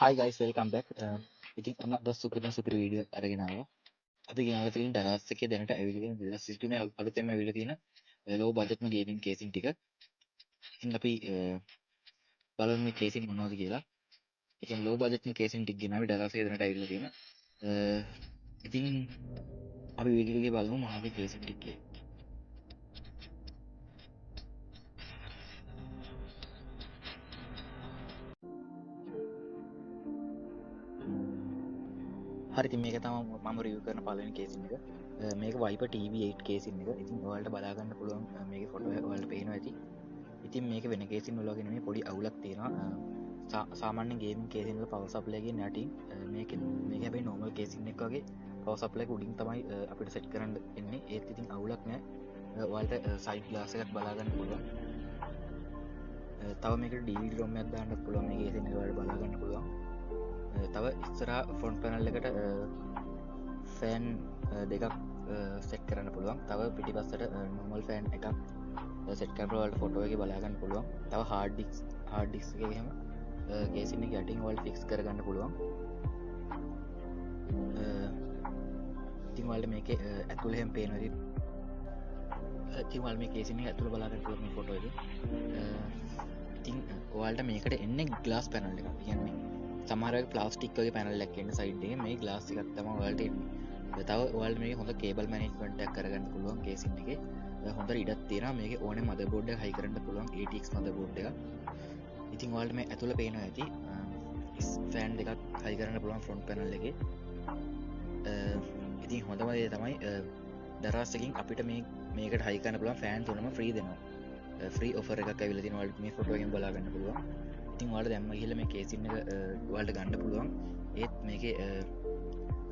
Hi guys, welcome back. ඉතින් අද සුපිරි වීඩියෝ අරගෙන ආවා. අපි ගෙනාලා තියෙන ඩලාස් එකේ දැනට ඇවිල්ලා තියෙන ඩලාස් සිස්ටමේ අලුතෙන්ම ඇවිල්ලා තියෙන ලෝ බජට්ම ගේමින් කේසින් ටික. ඉතින් අපි බලමු මේ කේසින් මොනවද කියලා. ඉතින් ලෝ බජට් කේසින් ටික ගෙනාවේ ඩලාස් එකේ දැනට ඇවිල්ලා තියෙන. ඉතින් අපි වීඩියෝ එකේ බලමු මොනවද කේසින් ටික කියලා. හරි ඉතින් මේක තමයි මම රිවිව් කරන පළවෙනි කේසින් එක. මේක Viper TV8 කේසින් එක. ඉතින් ඔයාලට බලා ගන්න පුළුවන් මේකේ ෆොටෝ එක ඔයාලට පේනවා ඇති. ඉතින් මේක වෙන කේසින් වල වගේ නෙමෙයි පොඩි අවුලක් තියෙනවා. සාමාන්‍ය ගේමින් කේසින් වල පවර් සප්ලයි එකේ යටින් මේක හැබැයි නෝමල් කේසින් එක වගේ පවර් සප්ලයි එක උඩින් තමයි අපිට සෙට් කරන්න එන්නේ. ඒත් ඉතින් අවුලක් නැහැ. ඔයාලට සයිඩ් ග්ලාස් එකක් බලා ගන්න පුළුවන්. තව මේකට DVD ROM එකක් දාන්නත් පුළුවන් මේ කේසින් එක ඔයාලට බලා ගන්න පුළුවන්. තව ඉස්සරහා ෆ්‍රොන්ට් පැනල් එකට ෆෑන් දෙකක් සෙට් කරන්න පුළුවන්. තව පිටිපස්සට නෝමල් ෆෑන් එකක් සෙට් කරලා ඔයාලට ෆොටෝ එකේ බලා ගන්න පුළුවන්. තව හાર્ඩ් ඩිස්ක් එකේ එහෙම කේසින් එක යටින් ඔයාලට ෆික්ස් කරගන්න පුළුවන්. ඉතින් ඔයාලට මේකේ ඇතුළේ එහෙම පේනවා ඉතින් ඔයාලට මේ කේසින් එක ඇතුළේ බලා ගන්න පුළුවන් මේ ෆොටෝ එකේ. ඉතින් ඔයාලට මේකට එන්නේ ග්ලාස් පැනල් එකක්. කියන්නේ සමහර වෙලාවට ප්ලාස්ටික් වගේ පැනල් එකක් එන්නේ සයිඩ් එකේ. මේ ග්ලාස් එකක් තමයි ඔයාලට එන්නේ. තව ඔයාලට මේක හොඳ කේබල් මැනේජ්මන්ට් එකක් කරගන්න පුළුවන් කේසින් එකේ. හොඳට ඉඩක් තියෙනවා. මේකේ ඕනේ මදර්බෝඩ් එක හයි කරන්න පුළුවන් ATX මදර්බෝඩ් එක. ඉතින් ඔයාලට මේ ඇතුළේ පේනවා ඇති ෆෑන් දෙකක් හයි කරන්න පුළුවන් ෆ්‍රොන්ට් පැනල් එකේ. ඉතින් හොඳම දේ තමයි දරාස් එකකින් අපිට මේකට හයි කරන්න පුළුවන් ෆෑන් තුනම ෆ්‍රී දෙනවා. ෆ්‍රී ඔෆර් එකක් ඇවිල්ලා තියෙනවා. ඔයාලට මේ ෆොටෝ එකෙන් බලා ගන්න පුළුවන්. ඉතින් ඔයාලට දැම්ම ගිහලා මේ කේසින් එක ඔයාලට ගන්න පුළුවන්. ඒත් මේකේ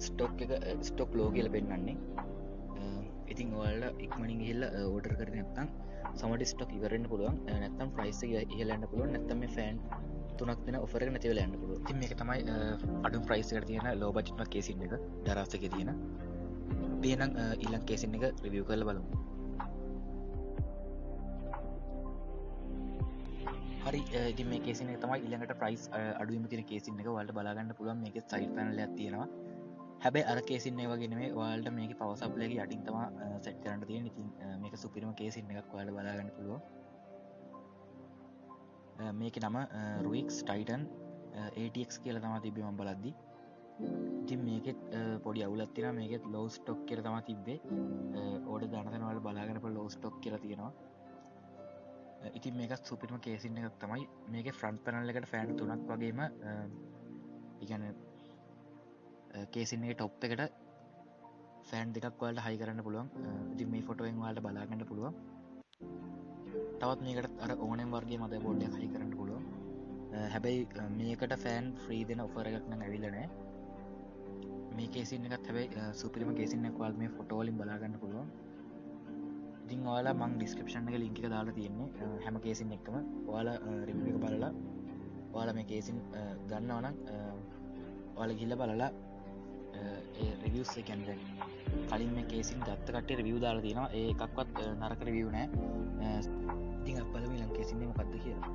ස්ටොක් ලෝ කියලා පෙන්වන්නේ. ඉතින් ඔයාලට ඉක්මනින් ගිහිල්ලා ඕඩර් කරේ නැත්නම් සමහර ස්ටොක් ඉවර වෙන්න පුළුවන්. නැත්නම් ප්‍රයිස් එක ඉහළ යන්න පුළුවන්. නැත්නම් මේ ෆෑන් තුනක් දෙන ඔෆර් එක නැති වෙලා යන්න පුළුවන්. ඉතින් මේක තමයි අඩුම ප්‍රයිස් එකට තියෙන ලෝ බජට් කේසින් එක දරාස් එකේ තියෙන. අපි එහෙනම් ඊළඟ කේසින් එක රිවිව් කරලා බලමු. හරි ඉතින් මේ කේසින් එක තමයි ඊළඟට ප්‍රයිස් අඩුවීම තියෙන කේසින් එක. ඔයාලට බලා ගන්න පුළුවන් මේකේ සයිඩ් පැනල් එකක් තියෙනවා. හැබැයි අර කේසින් එක වගේ නෙමෙයි. ඔයාලට මේකේ පවර් සප්ලයි එක යටින් තමයි සෙට් කරන්න තියෙන්නේ. ඉතින් මේක සුපිරිම කේසින් එකක් ඔයාලට බලා ගන්න පුළුවන්. මේකේ නම RUIX Titan ATX කියලා තමයි තිබ්බේ මම බලද්දි. ඉතින් මේකෙත් පොඩි අවුලක් තියෙනවා. මේකෙත් low stock කියලා තමයි තිබ්බේ. ඕඩර් දාන තැන ඔයාලට බලා ගන්න පුළුවන් low stock කියලා තියෙනවා. ඉතින් මේකත් සුපිරිම කේසින් එකක් තමයි. මේකේ ෆ්‍රන්ට් පැනල් එකට ෆෑන් තුනක් වගේම කේසින් එකේ টොප් එකට ෆෑන් දෙකක් ඔයාලට හයි කරන්න පුළුවන්. ඉතින් මේ ෆොටෝ එකෙන් ඔයාලට බලා ගන්න පුළුවන්. තවත් මේකට අර ඕනෙම් වර්ගයේ මදර්බෝඩ් එකක් හයි කරන්න පුළුවන්. හැබැයි මේකට ෆෑන් ෆ්‍රී දෙන ඔෆර් එකක් නම් ඇවිල්ලා නැහැ. මේ කේසින් එකත් හැබැයි සුපිරිම කේසින් එකක් ඔයාලට මේ ෆොටෝ වලින් බලා ගන්න පුළුවන්. ඉතින් ඔයාලා මං ඩිස්ක්‍රිප්ෂන් එකේ ලින්ක් එක දාලා තියෙන්නේ හැම කේසින් එකම. ඔයාලා රිවිව් එක බලලා ඔයාලා මේ කේසින් ගන්නවා නම් ඔයාලා ගිහලා බලලා ඒ රිවිව්ස් එක කියන්නේ කලින් මේ කේසින් ගත්ත කට්ටිය රිවිව් දාලා තියෙනවා. ඒ එකක්වත් නරක රිවිව් නෑ. ඉතින් අපි බලමු ඊළඟ කේසින් එක මොකක්ද කියලා.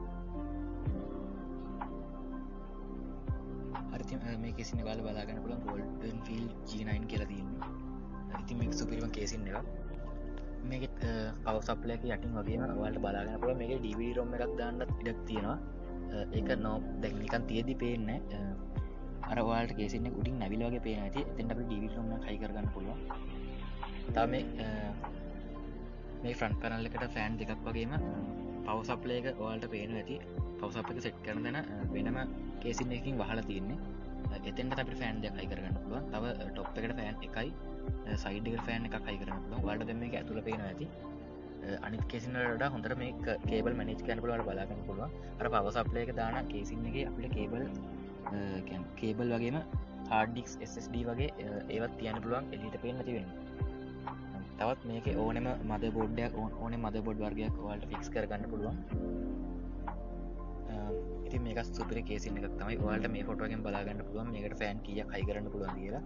හරි ඉතින් මේ කේසින් එක ඔයාලා බලා ගන්න පුළුවන් Golden Field G9 කියලා තියෙන්නේ. ඉතින් මේක සුපිරිම කේසින් එකක්. මේකෙත් පවර් සප්ලයි එක යටින් වගේම ඔයාලට බලා ගන්න පුළුවන් මේකේ DVD ROM එකක් දාන්නත් ඉඩක් තියෙනවා. ඒක දැන් නිකන් තියෙද්දි පේන්නේ අර ඔයාලට කේසින් එක උඩින් නැවිලා වගේ පේනවා ඇති. එතෙන් අපිට DVD ROM එකක් හයි කරගන්න පුළුවන්. තව මේ ෆ්‍රන්ට් පැනල් එකට ෆෑන් දෙකක් වගේම පවර් සප්ලයි එක ඔයාලට පේනවා ඇති. පවර් සප්ලයි එක සෙට් කරන තැන වෙනම කේසින් එකකින් වහලා තියෙන්නේ. එතෙන්ට අපිට ෆෑන් දෙකක් හයි කරගන්න පුළුවන්. තව টොප් එකට ෆෑන් එකයි සයිඩ් එකට ෆෑන් එකක් හයි කරගන්න පුළුවන්. ඔයාලට දැන් මේක ඇතුළේ පේනවා ඇති. අනිත් කේසින් වලට වඩා හොඳට මේ කේබල් මැනේජ් කරන්න පුළුවන්. ඔයාලට බලා ගන්න පුළුවන්. අර පවර් සප්ලයි එක දාන කේසින් එකේ අපිට කේබල් වගේම hard disk SSD වගේ ඒවත් තියන්න පුළුවන්. එළියට පේන්න නැති වෙන්නේ. තවත් මේකේ ඕනෙම මදර්බෝඩ් එකක් ඕනෙම මදර්බෝඩ් වර්ගයක් ඔයාලට ෆික්ස් කරගන්න පුළුවන්. ඉතින් මේක සුපිරි කේසින් එකක් තමයි. ඔයාලට මේ ෆොටෝ එකෙන් බලා ගන්න පුළුවන් මේකට ෆෑන් කීයක් හයි කරන්න පුළුවන් කියලා.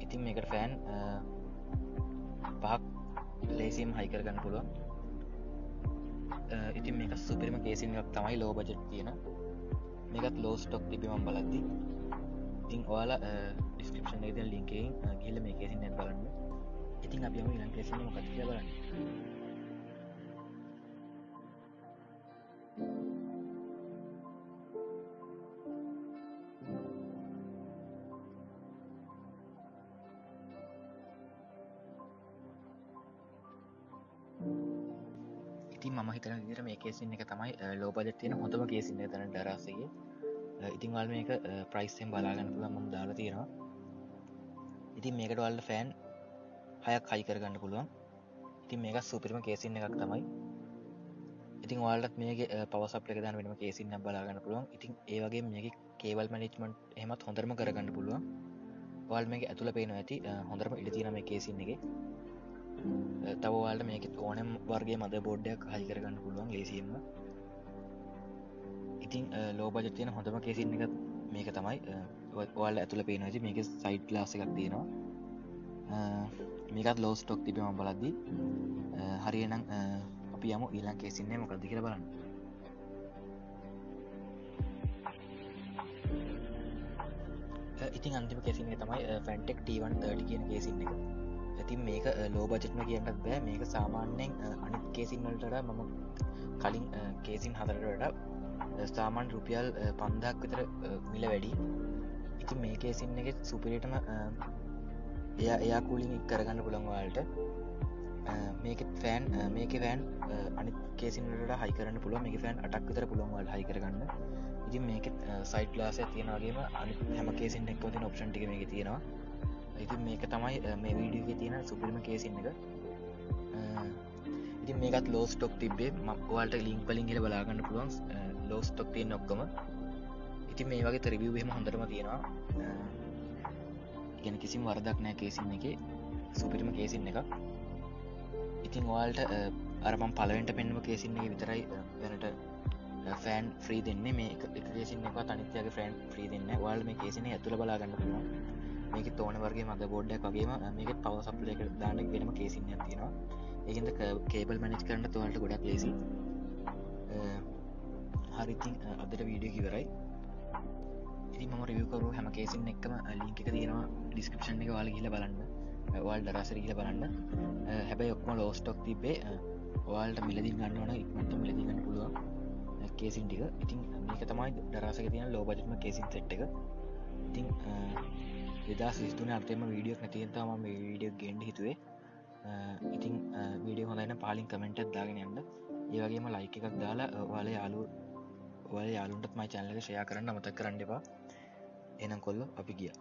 ඉතින් මේකට ෆෑන් 5ක් ලේසියෙන් හයි කරගන්න පුළුවන්. ඉතින් මේක සුපිරිම කේසින් එකක් තමයි ලෝ බජට් තියෙන. මේකත් ලෝ ස්ටොක් තිබේ මම බලද්දි. ඉතින් ඔයාලා ඩිස්ක්‍රිප්ෂන් එකේ තියෙන ලින්ක් එකෙන් ගිහලා මේ කේස් එක බලන්න. ඉතින් අපි යමු ඊළඟ කේස් එක මොකක්ද කියලා බලන්න. ඉතින් මම හිතන විදිහට මේ කේස් එක තමයි ලෝ බජට් තියෙන හොඳම කේස් එක දැන් ඩරාසගේ. ඉතින් ඔයාලා මේක ප්‍රයිස් එකෙන් බලා ගන්න පුළුවන් මම දාලා තියෙනවා. ඉතින් මේකට ඔයාලට ෆෑන් 6ක් හයි කරගන්න පුළුවන්. ඉතින් මේක සුපිරිම කේස් එකක් තමයි. ඉතින් ඔයාලට මේකේ පවර් සප්ලයි එක දාන්න වෙනම කේස් එකක් බලා ගන්න පුළුවන්. ඉතින් ඒ වගේම මේකේ කේබල් මැනේජ්මන්ට් එහෙමත් හොඳටම කරගන්න පුළුවන්. ඔයාලට මේකේ ඇතුළ පේනවා ඇති හොඳටම ඉඩ තියෙනවා මේ කේස් එකේ. තව ඔයාලට මේකේ ඕනෑම වර්ගයේ මදර් බෝඩ් එකක් හයි කරගන්න පුළුවන් ලේසියෙන්ම. ඉතින් ලෝ බජට් තියෙන හොඳම කේස් එක මේක තමයි. ඔයාලට ඇතුළ පේනවා ඇති මේකේ සයිඩ් ග්ලාස් එකක් තියෙනවා. මේකත් ලෝ ස්ටොක් තිබේ මම බලද්දි. හරියනම් අපි යමු ඊළඟ කේස් එකේ මොකක්ද කියලා බලන්න. ඉතින් අන්තිම කේස් එක තමයි Fantech T130 කියන කේස් එක. ඉතින් මේක ලෝ බජට්ම කියන්නත් බෑ. මේක සාමාන්‍යයෙන් අනිත් කේස් වලට වඩා මම කලින් කේස් 4ට වඩා සාමාන්‍ය රුපියල් 5000ක් විතර මිල වැඩි. ඉතින් මේ කේස් එකේ සුපිරියටම එයා කූලින් එක කරගන්න පුළුවන් ඔයාලට. මේකේ ෆෑන් අනිත් කේස් වලට වඩා හයි කරන්න පුළුවන්. මේකේ ෆෑන් 8ක් විතර පුළුවන් ඔයාලට හයි කරගන්න. ඉතින් මේකේ සයිඩ් ග්ලාස් එකක් තියෙනවා වගේම අනිත් හැම කේස් එකකම තියෙන ඔප්ෂන් ටික මේකේ තියෙනවා. ඉතින් මේක තමයි මේ වීඩියෝ එකේ තියෙන සුපිරිම කේස් එක. ඉතින් මේකත් ලෝ ස්ටොක් තිබ්බේ. ඔයාලට ලින්ක් වලින් ගිහලා බලා ගන්න පුළුවන් ලෝ ස්ටොක් තියෙන ඔක්කොම. ඉතින් මේ වගේ රිවිව් එහෙම හොඳටම තියෙනවා. කියන්නේ කිසිම වරදක් නැහැ කේස් එකේ. සුපිරිම කේස් එකක්. ඉතින් ඔයාලට අර මම පළවෙනිට පෙන්නපු කේස් එකේ විතරයි දැනට ෆෑන් ෆ්‍රී දෙන්නේ. මේ එක කේස් එකකවත් අනිත්‍යගේ ෆෑන් ෆ්‍රී දෙන්නේ නැහැ. ඔයාලා මේ කේස් එකේ ඇතුළ බලා ගන්න පුළුවන්. මේකෙත් ඕන වර්ගයේ මදර් බෝඩ් එකක් වගේම මේකෙත් පවර් සප්ලයි එක දාන්න වෙනම කේස් එකක් තියෙනවා. ඒකෙන්ද කේබල් මැනේජ් කරන්න ඔයාලට ගොඩක් ලේසි. හරි ඉතින් අදට වීඩියෝ එක ඉවරයි. ඉතින් මම රිවිව් කරපු හැම කේස් එකකම ලින්ක් එක තියෙනවා ඩිස්ක්‍රිප්ෂන් එකේ. ඔයාලා ගිහලා බලන්න. ඔයාලා දරාසර ගිහලා බලන්න. හැබැයි ඔක්කොම ලෝ ස්ටොක් තිබ්බේ. ඔයාලට මිලදී ගන්න ඕන ඉක්මනට මිලදී ගන්න පුළුවන් කේස් ටික. ඉතින් මේක තමයි දරාසගේ තියෙන ලෝ බජට්ම කේස් සෙට් එක. ඉතින් 2023 අර්ථයෙන්ම වීඩියෝක් නැති හින්දා මම මේ වීඩියෝ එක ගේන්න හිතුවේ. ඉතින් වීඩියෝ හොඳයි නම් පහලින් කමෙන්ට් එකක් දාගෙන යන්න. ඒ වගේම ලයික් එකක් දාලා ඔයාලා යාළුවන්ටත් මගේ channel එක ෂෙයා කරන්න අමතක කරන්න එපා. එහෙනම් කොල්ලෝ අපි ගියා.